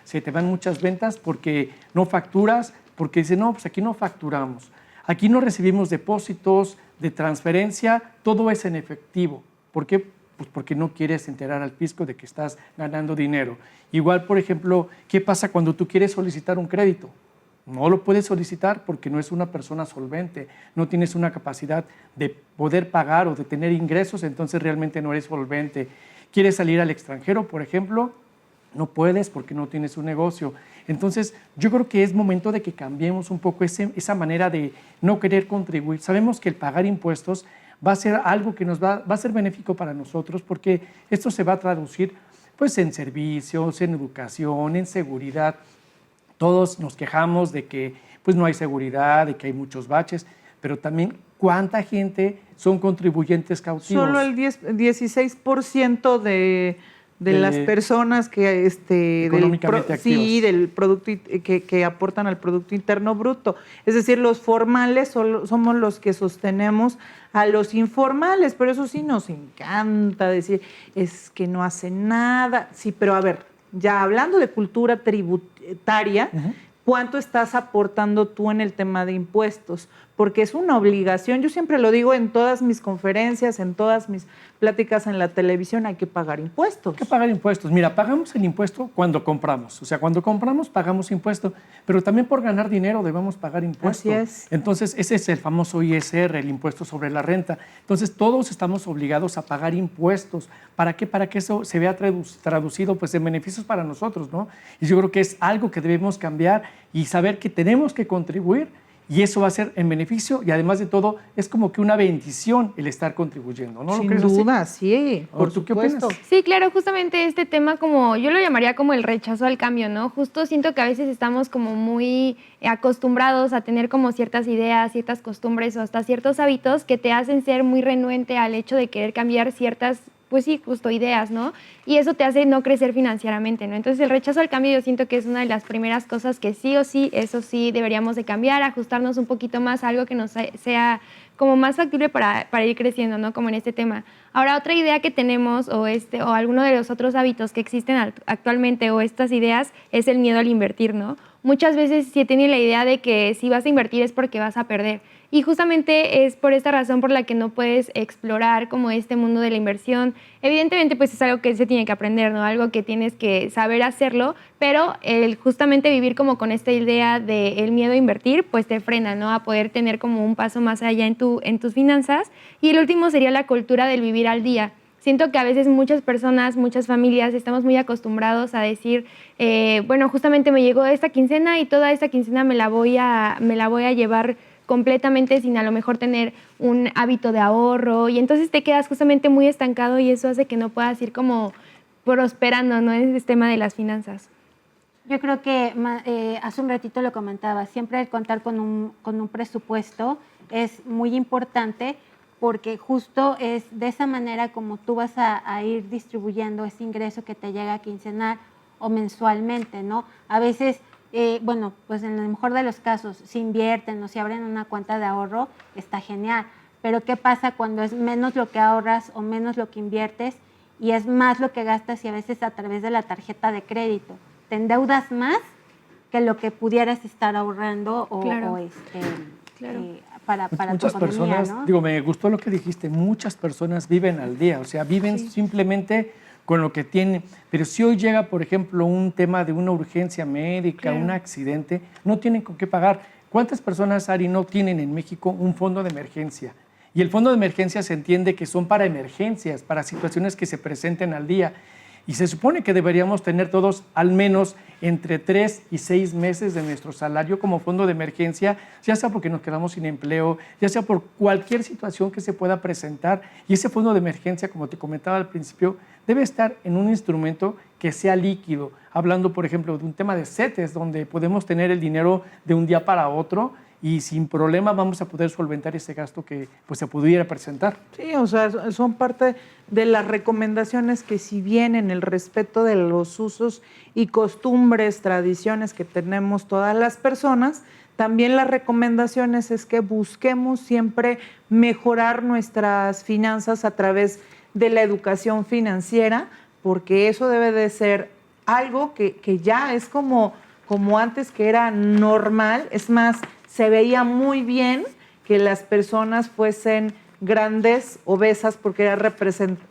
Se te van muchas ventas porque no facturas, porque dicen, no, pues aquí no facturamos. Aquí no recibimos depósitos de transferencia, todo es en efectivo. ¿Por qué? Pues porque no quieres enterar al fisco de que estás ganando dinero. Igual, por ejemplo, ¿qué pasa cuando tú quieres solicitar un crédito? No lo puedes solicitar porque no es una persona solvente, no tienes una capacidad de poder pagar o de tener ingresos, entonces realmente no eres solvente. ¿Quieres salir al extranjero, por ejemplo? No puedes porque no tienes un negocio. Entonces, yo creo que es momento de que cambiemos un poco esa manera de no querer contribuir. Sabemos que el pagar impuestos va a ser algo que nos va a ser benéfico para nosotros porque esto se va a traducir pues, en servicios, en educación, en seguridad. Todos nos quejamos de que pues, no hay seguridad, de que hay muchos baches, pero también cuánta gente son contribuyentes cautivos. Solo el 16% de las personas que económicamente activas. del producto que aportan al Producto Interno Bruto. Es decir, los formales somos los que sostenemos a los informales, pero eso sí nos encanta decir, es que no hacen nada. Sí, pero a ver, ya hablando de cultura tributaria, ¿cuánto estás aportando tú en el tema de impuestos? Porque es una obligación, yo siempre lo digo en todas mis conferencias, en todas mis pláticas en la televisión, hay que pagar impuestos. Hay que pagar impuestos. Mira, pagamos el impuesto cuando compramos. O sea, cuando compramos pagamos impuesto, pero también por ganar dinero debemos pagar impuestos. Así es. Entonces, ese es el famoso ISR, el impuesto sobre la renta. Entonces, todos estamos obligados a pagar impuestos. ¿Para qué? Para que eso se vea traducido pues, en beneficios para nosotros, ¿no? Y yo creo que es algo que debemos cambiar y saber que tenemos que contribuir. Y eso va a ser en beneficio y además de todo es como que una bendición el estar contribuyendo, ¿no? Sin duda, sí, por ¿Tú qué opinas? Sí, claro, justamente este tema como, yo lo llamaría como el rechazo al cambio, ¿no? Justo siento que a veces estamos como muy acostumbrados a tener como ciertas ideas, ciertas costumbres o hasta ciertos hábitos que te hacen ser muy renuente al hecho de querer cambiar ciertas, pues sí, justo ideas, ¿no? Y eso te hace no crecer financieramente, ¿no? Entonces el rechazo al cambio yo siento que es una de las primeras cosas que sí o sí, eso sí, deberíamos de cambiar, ajustarnos un poquito más a algo que nos sea como más factible para ir creciendo, ¿no? Como en este tema. Ahora, otra idea que tenemos o alguno de los otros hábitos que existen actualmente o estas ideas es el miedo al invertir, ¿no? Muchas veces se tiene la idea de que si vas a invertir es porque vas a perder. Y justamente es por esta razón por la que no puedes explorar como este mundo de la inversión. Evidentemente, pues es algo que se tiene que aprender, ¿no? Algo que tienes que saber hacerlo, pero el justamente vivir como con esta idea del miedo a invertir, pues te frena, ¿no? A poder tener como un paso más allá en tus finanzas. Y el último sería la cultura del vivir al día. Siento que a veces muchas personas, muchas familias estamos muy acostumbrados a decir, bueno, justamente me llegó esta quincena y toda esta quincena me la voy a llevar completamente sin a lo mejor tener un hábito de ahorro, y entonces te quedas justamente muy estancado y eso hace que no puedas ir como prosperando, ¿no? En este tema de las finanzas. Yo creo que hace un ratito lo comentaba, siempre el contar con un presupuesto es muy importante, porque justo es de esa manera como tú vas a ir distribuyendo ese ingreso que te llega quincenal o mensualmente, ¿no? A veces, bueno, pues en el mejor de los casos, si invierten o si abren una cuenta de ahorro, está genial. Pero ¿qué pasa cuando es menos lo que ahorras o menos lo que inviertes y es más lo que gastas, y a veces a través de la tarjeta de crédito te endeudas más que lo que pudieras estar ahorrando o, Claro. claro. Para muchas tu economía, personas, ¿no? digo, me gustó lo que dijiste, muchas personas viven al día, o sea, viven simplemente con lo que tienen. Pero si hoy llega, por ejemplo, un tema de una urgencia médica, un accidente, no tienen con qué pagar. ¿Cuántas personas, Ari, no tienen en México un fondo de emergencia? Y el fondo de emergencia se entiende que son para emergencias, para situaciones que se presenten al día. Y se supone que deberíamos tener todos al menos entre 3 y 6 meses de nuestro salario como fondo de emergencia, ya sea porque nos quedamos sin empleo, ya sea por cualquier situación que se pueda presentar. Y ese fondo de emergencia, como te comentaba al principio, debe estar en un instrumento que sea líquido. Hablando, por ejemplo, de un tema de CETES, donde podemos tener el dinero de un día para otro y sin problema vamos a poder solventar ese gasto que pues, se pudiera presentar. Sí, o sea, son parte de las recomendaciones que, si bien en el respeto de los usos y costumbres, tradiciones que tenemos todas las personas, también las recomendaciones es que busquemos siempre mejorar nuestras finanzas a través de la educación financiera, porque eso debe de ser algo que ya es como antes, que era normal. Es más, se veía muy bien que las personas fuesen grandes, obesas, porque era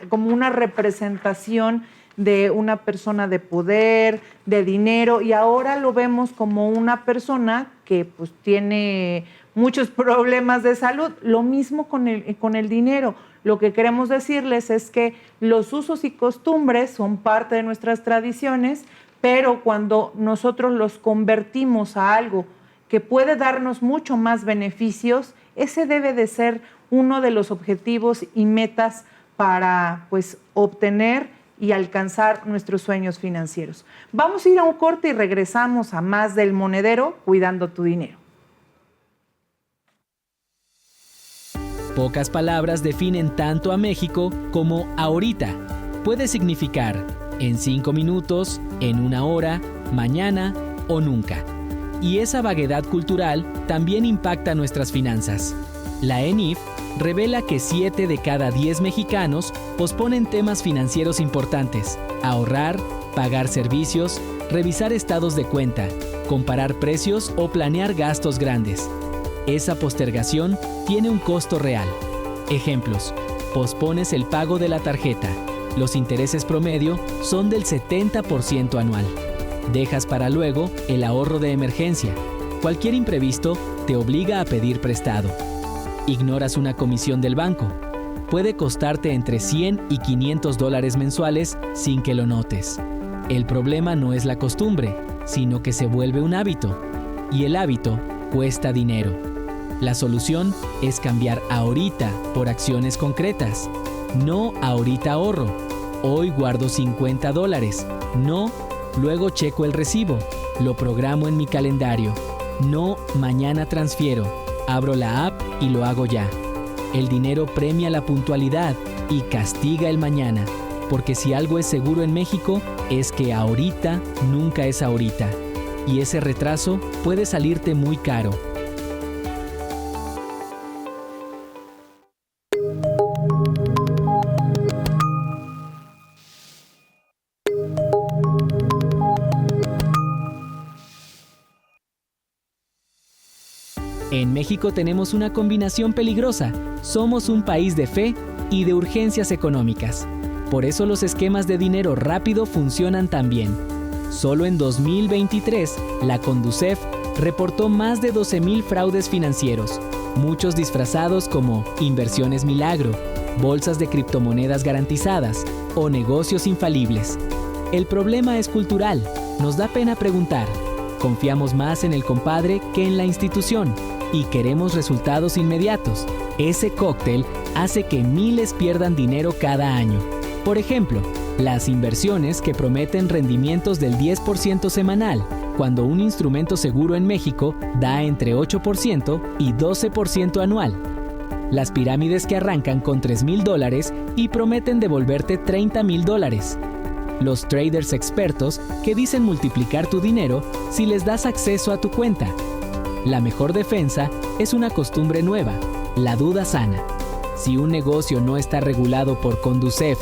como una representación de una persona de poder, de dinero, y ahora lo vemos como una persona que pues tiene muchos problemas de salud. Lo mismo con el dinero. Lo que queremos decirles es que los usos y costumbres son parte de nuestras tradiciones, pero cuando nosotros los convertimos a algo que puede darnos mucho más beneficios, ese debe de ser uno de los objetivos y metas para pues obtener y alcanzar nuestros sueños financieros. Vamos a ir a un corte y regresamos a más del Monedero, cuidando tu dinero. Pocas palabras definen tanto a México como ahorita. Puede significar en 5 minutos, en 1 hora, mañana o nunca. Y esa vaguedad cultural también impacta nuestras finanzas. La ENIF revela que 7 de cada 10 mexicanos posponen temas financieros importantes: ahorrar, pagar servicios, revisar estados de cuenta, comparar precios o planear gastos grandes. Esa postergación tiene un costo real. Ejemplos: pospones el pago de la tarjeta. Los intereses promedio son del 70% anual. Dejas para luego el ahorro de emergencia. Cualquier imprevisto te obliga a pedir prestado. Ignoras una comisión del banco. Puede costarte entre $100 y $500 mensuales sin que lo notes. El problema no es la costumbre, sino que se vuelve un hábito. Y el hábito cuesta dinero. La solución es cambiar ahorita por acciones concretas. No ahorita ahorro. Hoy guardo $50. No, luego checo el recibo. Lo programo en mi calendario. No, mañana transfiero. Abro la app y lo hago ya. El dinero premia la puntualidad y castiga el mañana. Porque si algo es seguro en México, es que ahorita nunca es ahorita. Y ese retraso puede salirte muy caro. En En México tenemos una combinación peligrosa. Somos un país de fe y de urgencias económicas. Por eso los esquemas de dinero rápido funcionan tan bien. Solo en 2023, la Conducef reportó más de 12,000 fraudes financieros, muchos disfrazados como inversiones milagro, bolsas de criptomonedas garantizadas o negocios infalibles. El problema es cultural. Nos da pena preguntar. Confiamos más en el compadre que en la institución y queremos resultados inmediatos. Ese cóctel hace que miles pierdan dinero cada año. Por ejemplo, las inversiones que prometen rendimientos del 10% semanal, cuando un instrumento seguro en México da entre 8% y 12% anual. Las pirámides que arrancan con $3,000 y prometen devolverte $30,000. Los traders expertos que dicen multiplicar tu dinero si les das acceso a tu cuenta. La mejor defensa es una costumbre nueva, la duda sana. Si un negocio no está regulado por Conducef,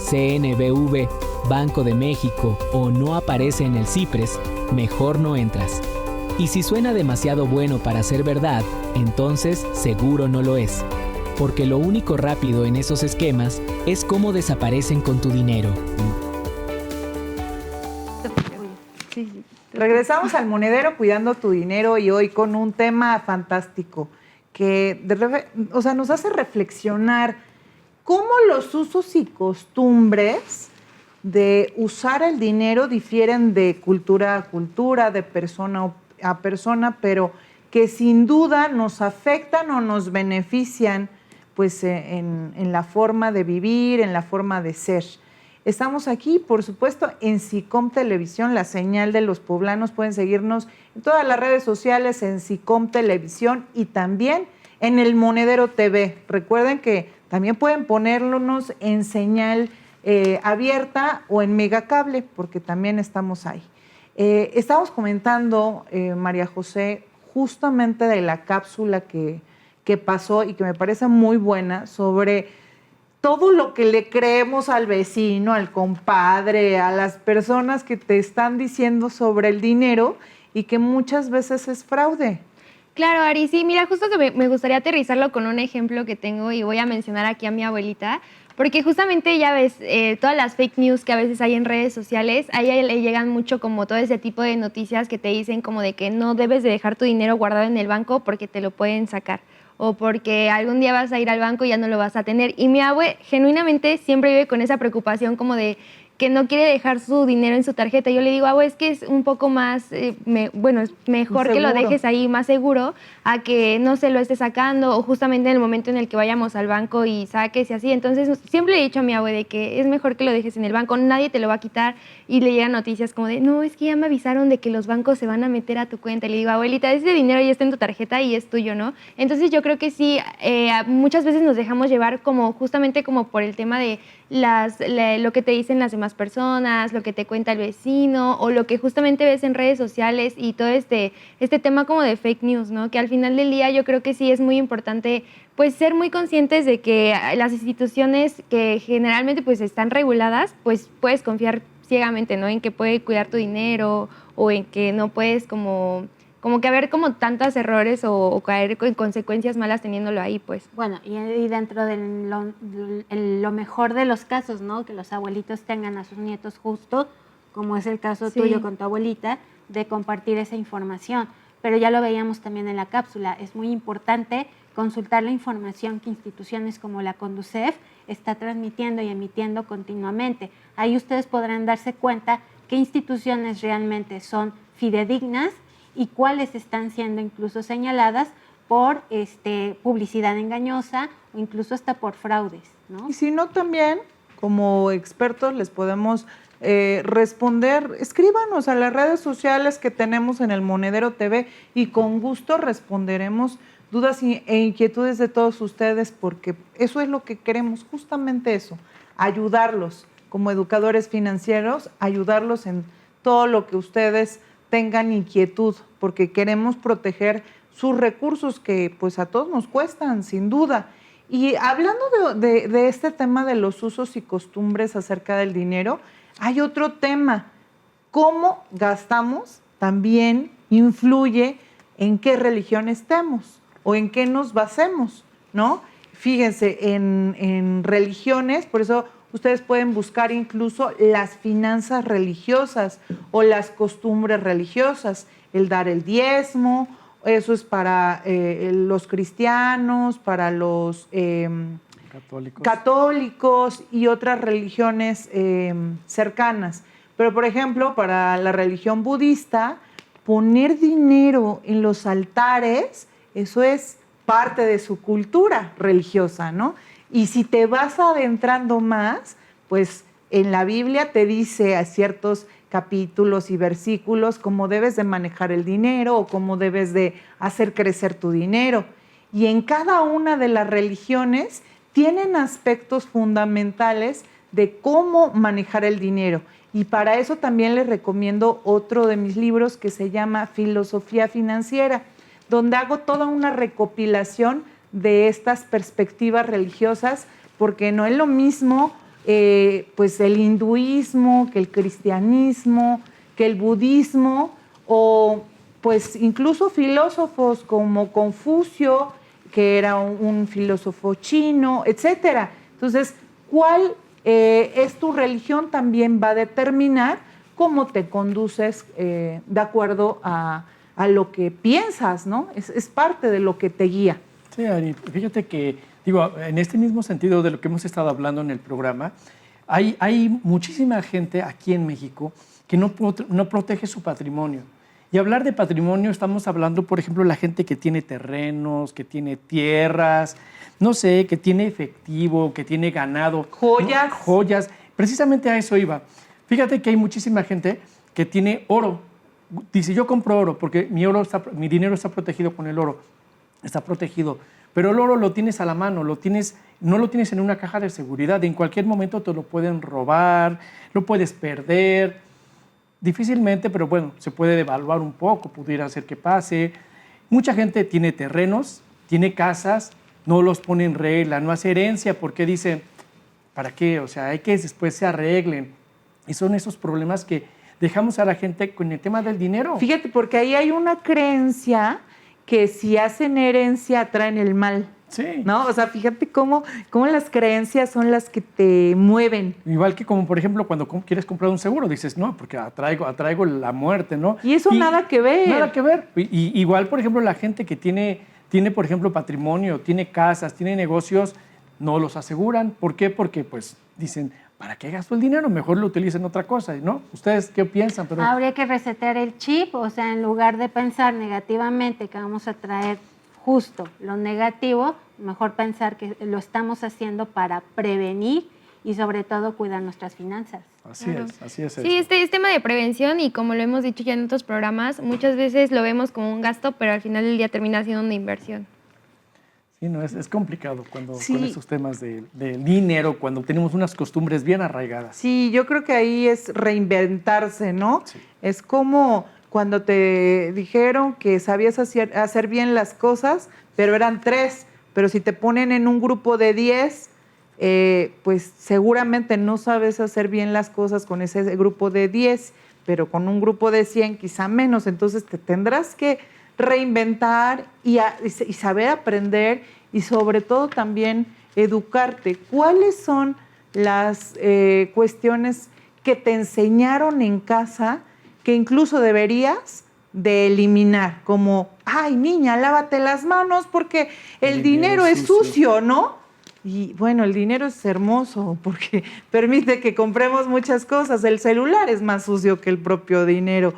CNBV, Banco de México o no aparece en el CIPRES, mejor no entras. Y si suena demasiado bueno para ser verdad, entonces seguro no lo es. Porque lo único rápido en esos esquemas es cómo desaparecen con tu dinero. Regresamos al Monedero cuidando tu dinero y hoy con un tema fantástico que nos hace reflexionar cómo los usos y costumbres de usar el dinero difieren de cultura a cultura, de persona a persona, pero que sin duda nos afectan o nos benefician pues, en la forma de vivir, en la forma de ser. Estamos aquí, por supuesto, en SICOM Televisión, la señal de los poblanos. Pueden seguirnos en todas las redes sociales, en SICOM Televisión y también en el Monedero TV. Recuerden que también pueden ponernos en señal abierta o en Megacable, porque también estamos ahí. Estamos comentando, María José, justamente de la cápsula que pasó y que me parece muy buena sobre todo lo que le creemos al vecino, al compadre, a las personas que te están diciendo sobre el dinero y que muchas veces es fraude. Claro, Ari, sí, mira, justo que me gustaría aterrizarlo con un ejemplo que tengo y voy a mencionar aquí a mi abuelita, porque justamente ya ves, todas las fake news que a veces hay en redes sociales, a ella le llegan mucho como todo ese tipo de noticias que te dicen como de que no debes de dejar tu dinero guardado en el banco porque te lo pueden sacar, o porque algún día vas a ir al banco y ya no lo vas a tener. Y mi abue genuinamente siempre vive con esa preocupación como de que no quiere dejar su dinero en su tarjeta. Yo le digo, abue, es que es un poco más, es mejor que lo dejes ahí más seguro a que no se lo esté sacando o justamente en el momento en el que vayamos al banco y saques y así. Entonces, siempre le he dicho a mi abue de que es mejor que lo dejes en el banco, nadie te lo va a quitar. Y le llegan noticias como de, no, es que ya me avisaron de que los bancos se van a meter a tu cuenta. Y le digo, abuelita, ese dinero ya está en tu tarjeta y es tuyo, ¿no? Entonces, yo creo que sí, muchas veces nos dejamos llevar como justamente como por el tema de lo que te dicen las demás personas, lo que te cuenta el vecino o lo que justamente ves en redes sociales y todo este tema como de fake news, ¿no? Que al final del día yo creo que sí es muy importante pues ser muy conscientes de que las instituciones que generalmente pues están reguladas, pues puedes confiar ciegamente, ¿no? En que puede cuidar tu dinero o en que no puedes como que haber como tantos errores o caer en consecuencias malas teniéndolo ahí, pues. Bueno, y dentro de lo mejor de los casos, ¿no? Que los abuelitos tengan a sus nietos justo, como es el caso tuyo con tu abuelita, de compartir esa información. Pero ya lo veíamos también en la cápsula, es muy importante consultar la información que instituciones como la Conducef está transmitiendo y emitiendo continuamente. Ahí ustedes podrán darse cuenta qué instituciones realmente son fidedignas y cuáles están siendo incluso señaladas por publicidad engañosa o incluso hasta por fraudes, ¿no? Y si no, también como expertos les podemos responder. Escríbanos a las redes sociales que tenemos en el Monedero TV y con gusto responderemos dudas e inquietudes de todos ustedes, porque eso es lo que queremos, justamente eso, ayudarlos como educadores financieros, ayudarlos en todo lo que ustedes tengan inquietud, porque queremos proteger sus recursos que pues a todos nos cuestan, sin duda. Y hablando de este tema de los usos y costumbres acerca del dinero, hay otro tema. Cómo gastamos también influye en qué religión estemos. o en qué nos basemos, ¿no? Fíjense, en religiones, por eso ustedes pueden buscar incluso las finanzas religiosas o las costumbres religiosas, el dar el diezmo, eso es para los cristianos, para los católicos y otras religiones cercanas. Pero, por ejemplo, para la religión budista, poner dinero en los altares, eso es parte de su cultura religiosa, ¿no? Y si te vas adentrando más, pues en la Biblia te dice a ciertos capítulos y versículos cómo debes de manejar el dinero o cómo debes de hacer crecer tu dinero. Y en cada una de las religiones tienen aspectos fundamentales de cómo manejar el dinero. Y para eso también les recomiendo otro de mis libros que se llama Filosofía Financiera, donde hago toda una recopilación de estas perspectivas religiosas, porque no es lo mismo pues el hinduismo, que el cristianismo, que el budismo, o pues incluso filósofos como Confucio, que era un filósofo chino, etcétera. Entonces, ¿cuál es tu religión? También va a determinar cómo te conduces de acuerdo a lo que piensas, ¿no? Es parte de lo que te guía. Sí, Ari, fíjate que, digo, en este mismo sentido de lo que hemos estado hablando en el programa, hay muchísima gente aquí en México que no protege su patrimonio. Y hablar de patrimonio, estamos hablando, por ejemplo, la gente que tiene terrenos, que tiene tierras, no sé, que tiene efectivo, que tiene ganado. Joyas. ¿No? Joyas. Precisamente a eso iba. Fíjate que hay muchísima gente que tiene oro. Dice, yo compro oro porque mi dinero está protegido con el oro. Está protegido. Pero el oro lo tienes a la mano, no lo tienes en una caja de seguridad. En cualquier momento te lo pueden robar, lo puedes perder. Difícilmente, pero bueno, se puede devaluar un poco, pudiera ser que pase. Mucha gente tiene terrenos, tiene casas, no los pone en regla, no hace herencia porque dicen, ¿para qué? O sea, hay que después se arreglen. Y son esos problemas que dejamos a la gente con el tema del dinero. Fíjate, porque ahí hay una creencia que si hacen herencia atraen el mal. Sí. ¿No? O sea, fíjate cómo las creencias son las que te mueven. Igual que como, por ejemplo, cuando quieres comprar un seguro, dices, no, porque atraigo la muerte, ¿no? Y eso nada que ver. Nada que ver. Y igual, por ejemplo, la gente que tiene, por ejemplo, patrimonio, tiene casas, tiene negocios, no los aseguran. ¿Por qué? Porque, pues, dicen, ¿para qué gasto el dinero? Mejor lo utilicen en otra cosa, ¿no? ¿Ustedes qué piensan? Pero... Habría que resetear el chip, o sea, en lugar de pensar negativamente que vamos a traer justo lo negativo, mejor pensar que lo estamos haciendo para prevenir y sobre todo cuidar nuestras finanzas. Así es. Sí, es tema de prevención y como lo hemos dicho ya en otros programas, muchas veces lo vemos como un gasto, pero al final del día termina siendo una inversión. Sí, no, es complicado con esos temas del dinero, cuando tenemos unas costumbres bien arraigadas. Sí, yo creo que ahí es reinventarse, ¿no? Sí. Es como cuando te dijeron que sabías hacer bien las cosas, pero eran 3, pero si te ponen en un grupo de 10, pues seguramente no sabes hacer bien las cosas con ese grupo de 10, pero con un grupo de 100 quizá menos, entonces te tendrás que reinventar y saber aprender y sobre todo también educarte. ¿Cuáles son las cuestiones que te enseñaron en casa que incluso deberías de eliminar? Como, ay, niña, lávate las manos porque el dinero es sucio, ¿no? Y bueno, el dinero es hermoso porque permite que compremos muchas cosas. El celular es más sucio que el propio dinero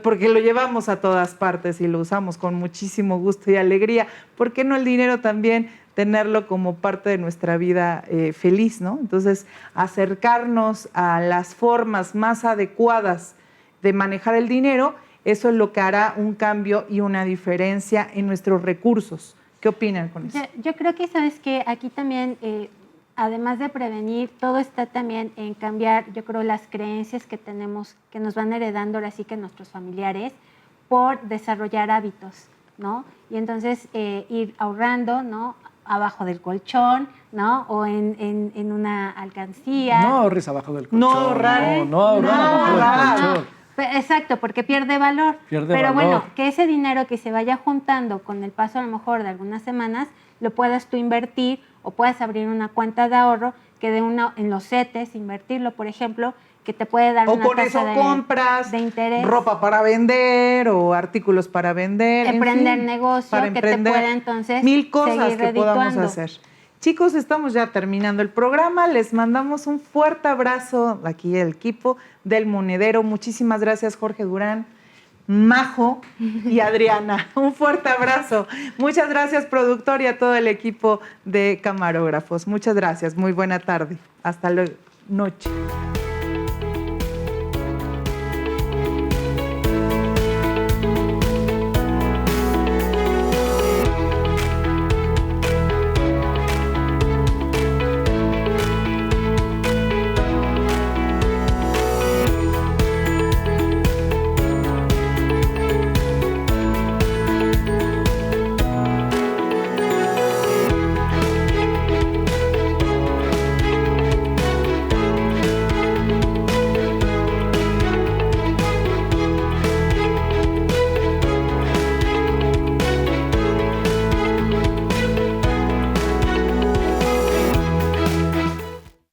porque lo llevamos a todas partes y lo usamos con muchísimo gusto y alegría. ¿Por qué no el dinero también tenerlo como parte de nuestra vida feliz, ¿no? Entonces, acercarnos a las formas más adecuadas de manejar el dinero, eso es lo que hará un cambio y una diferencia en nuestros recursos. ¿Qué opinan con eso? Yo creo que, ¿sabes qué? Aquí también, además de prevenir, todo está también en cambiar, yo creo, las creencias que tenemos, que nos van heredando ahora sí que nuestros familiares, por desarrollar hábitos, ¿no? Y entonces ir ahorrando, ¿no? Abajo del colchón, ¿no? O en una alcancía. No ahorres abajo del colchón. No ahorrar. No ahorrar abajo del colchón. Exacto, porque pierde valor. Pierde Pero valor. bueno, que ese dinero que se vaya juntando con el paso a lo mejor de algunas semanas, lo puedas tú invertir o puedas abrir una cuenta de ahorro que en los CETES, invertirlo, por ejemplo, que te puede dar O una con tasa eso compras de interés. ropa para vender o artículos para vender. Emprender en fin, negocio para que te pueda entonces mil cosas seguir que podamos redituando. hacer. Chicos, estamos ya terminando el programa. Les mandamos un fuerte abrazo aquí el equipo del Monedero. Muchísimas gracias, Jorge Durán, Majo y Adriana. Un fuerte abrazo. Muchas gracias, productor, y a todo el equipo de camarógrafos. Muchas gracias. Muy buena tarde. Hasta luego. Noche.